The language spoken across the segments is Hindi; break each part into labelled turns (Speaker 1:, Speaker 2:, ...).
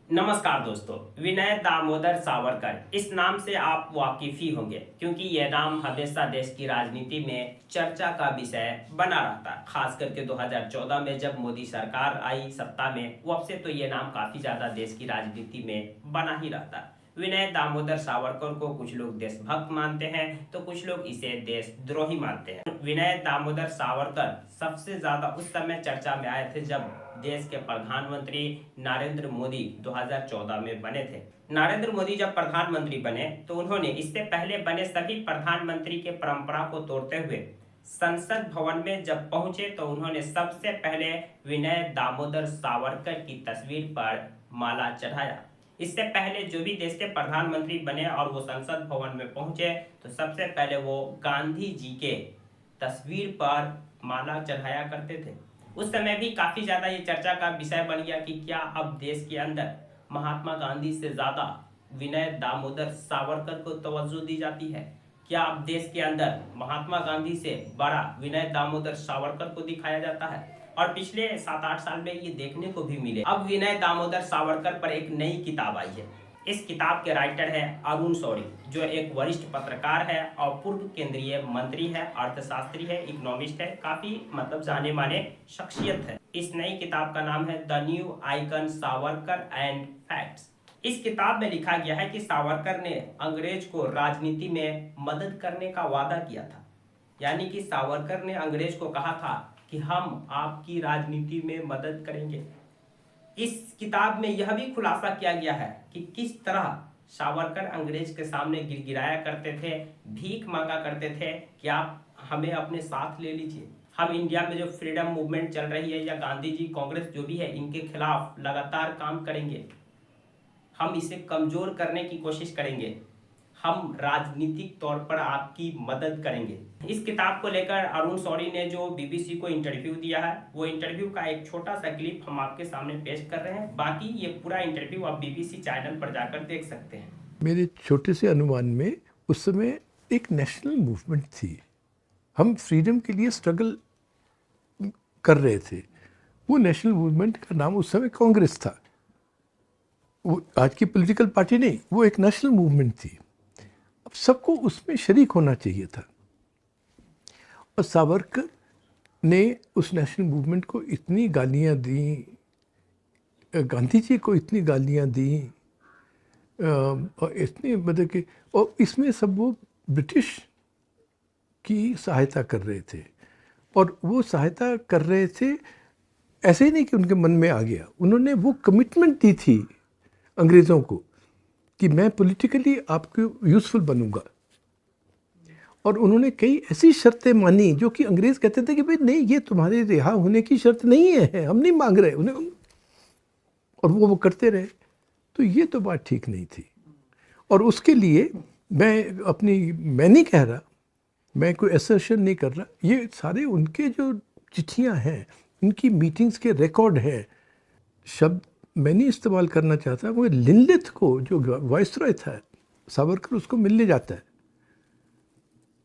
Speaker 1: नमस्कार दोस्तों। विनय दामोदर सावरकर इस नाम से आप वाकिफ ही होंगे, क्योंकि यह नाम हमेशा देश की राजनीति में चर्चा का विषय बना रहता है। खास करके 2014 में जब मोदी सरकार आई सत्ता में, वब से तो ये नाम काफी ज्यादा देश की राजनीति में बना ही रहता है। विनय दामोदर सावरकर को कुछ लोग देशभक्त मानते हैं तो कुछ लोग इसे देशद्रोही मानते हैं। विनय दामोदर सावरकर सबसे ज्यादा उस समय चर्चा में आए थे जब देश के प्रधानमंत्री नरेंद्र मोदी 2014 में बने थे। नरेंद्र मोदी जब प्रधानमंत्री बने तो उन्होंने इससे पहले बने सभी प्रधानमंत्री के परंपरा को तोड़ते हुए संसद भवन में जब पहुंचे तो उन्होंने सबसे पहले विनय दामोदर सावरकर की तस्वीर पर माला चढ़ाया। इससे पहले जो भी देश के प्रधानमंत्री बने और वो संसद भवन में पहुंचे तो सबसे पहले वो गांधी जी के तस्वीर पर माला चढ़ाया करते थे। उस समय भी काफी ज्यादा ये चर्चा का विषय बन गया कि क्या अब देश के अंदर महात्मा गांधी से ज्यादा विनय दामोदर सावरकर को तवज्जो दी जाती है। क्या अब देश के अंदर महात्मा गांधी से बड़ा विनय दामोदर सावरकर को दिखाया जाता है। और पिछले 7-8 साल में ये देखने को भी मिले। अब विनय दामोदर सावरकर पर एक नई किताब आई है। इस किताब के राइटर है अरुण शौरी, जो एक वरिष्ठ पत्रकार है और पूर्व केंद्रीय मंत्री है, अर्थशास्त्री है, इकोनॉमिस्ट है, काफी मतलब जाने माने शख्सियत है। इस नई किताब का नाम है the new icon Savarkar and facts. इस किताब में लिखा गया है कि सावरकर ने अंग्रेज को राजनीति में मदद करने का वादा किया था। यानी कि सावरकर ने अंग्रेज को कहा था कि हम आपकी राजनीति में मदद करेंगे। इस किताब में यह भी खुलासा किया गया है कि किस तरह सावरकर अंग्रेज के सामने गिड़गिड़ाया करते थे, भीख मांगा करते थे कि आप हमें अपने साथ ले लीजिए। हम इंडिया में जो फ्रीडम मूवमेंट चल रही है या गांधी जी कांग्रेस जो भी है, इनके खिलाफ लगातार काम करेंगे। हम इसे कमजोर करने की कोशिश करेंगे। हम राजनीतिक तौर पर आपकी मदद करेंगे। इस किताब को लेकर अरुण शौरी ने जो बीबीसी को इंटरव्यू दिया है, वो इंटरव्यू का एक छोटा सा क्लिप हम आपके सामने पेश कर रहे हैं। बाकी ये पूरा इंटरव्यू आप बीबीसी चैनल पर जाकर देख सकते हैं।
Speaker 2: मेरे छोटे से अनुमान में उस समय एक नेशनल मूवमेंट थी। हम फ्रीडम के लिए स्ट्रगल कर रहे थे। वो नेशनल मूवमेंट का नाम उस समय कांग्रेस था। वो आज की पॉलिटिकल पार्टी नहीं, वो एक नेशनल मूवमेंट थी। अब सबको उसमें शरीक होना चाहिए था। और सावरकर ने उस नेशनल मूवमेंट को इतनी गालियां दी, गांधी जी को इतनी गालियां दी, और इतनी मतलब कि, और इसमें सब वो ब्रिटिश की सहायता कर रहे थे। और वो सहायता कर रहे थे ऐसे ही नहीं कि उनके मन में आ गया। उन्होंने वो कमिटमेंट दी थी अंग्रेज़ों को कि मैं पॉलिटिकली आपको यूज़फुल बनूंगा। और उन्होंने कई ऐसी शर्तें मानी जो कि अंग्रेज़ कहते थे कि भाई नहीं, ये तुम्हारे रिहा होने की शर्त नहीं है, हम नहीं मांग रहे उन्हें। और वो करते रहे। तो ये तो बात ठीक नहीं थी। और उसके लिए मैं नहीं कह रहा, मैं कोई असर्शन नहीं कर रहा। ये सारे उनके जो चिट्ठियां हैं, उनकी मीटिंग्स के रिकॉर्ड हैं। शब्द मैं नहीं इस्तेमाल करना चाहता। वो लिनलिथ को, जो वाइसरॉय था, सावरकर उसको मिलने जाता है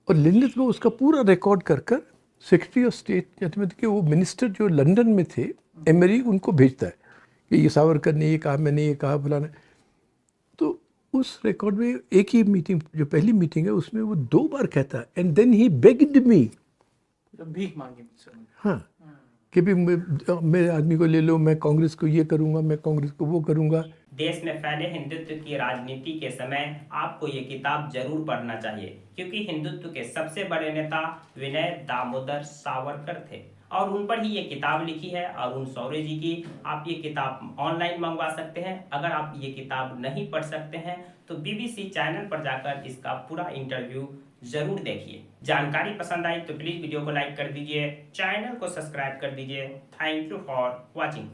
Speaker 2: और लिनलिथ को उसका पूरा रिकॉर्ड कर कर सेक्रेटरी ऑफ स्टेट मतलब कि वो मिनिस्टर जो लंदन में थे, एमरी, उनको भेजता है कि ये सावरकर ने ये कहा, मैंने ये कहा, फलाना। तो उस रिकॉर्ड में एक ही मीटिंग, जो पहली मीटिंग है, उसमें वो 2 बार कहता है, एंड देन ही बेग्ड मी,
Speaker 3: भीख मांगी मुझसे।
Speaker 2: हाँ, कि भी मेरे आदमी को ले लो, मैं कांग्रेस को ये करूँगा, मैं कांग्रेस को वो करूँगा।
Speaker 1: देश में फैले हिंदुत्व की राजनीति के समय आपको ये किताब जरूर पढ़ना चाहिए, क्योंकि हिंदुत्व के सबसे बड़े नेता विनय दामोदर सावरकर थे और उन पर ही ये किताब लिखी है अरुण शौरी जी की। आप ये किताब ऑनलाइन मंगवा सकते हैं। अगर आप ये किताब नहीं पढ़ सकते हैं तो बीबीसी चैनल पर जाकर इसका पूरा इंटरव्यू जरूर देखिए। जानकारी पसंद आई तो प्लीज वीडियो को लाइक कर दीजिए, चैनल को सब्सक्राइब कर दीजिए। Thank you for watching.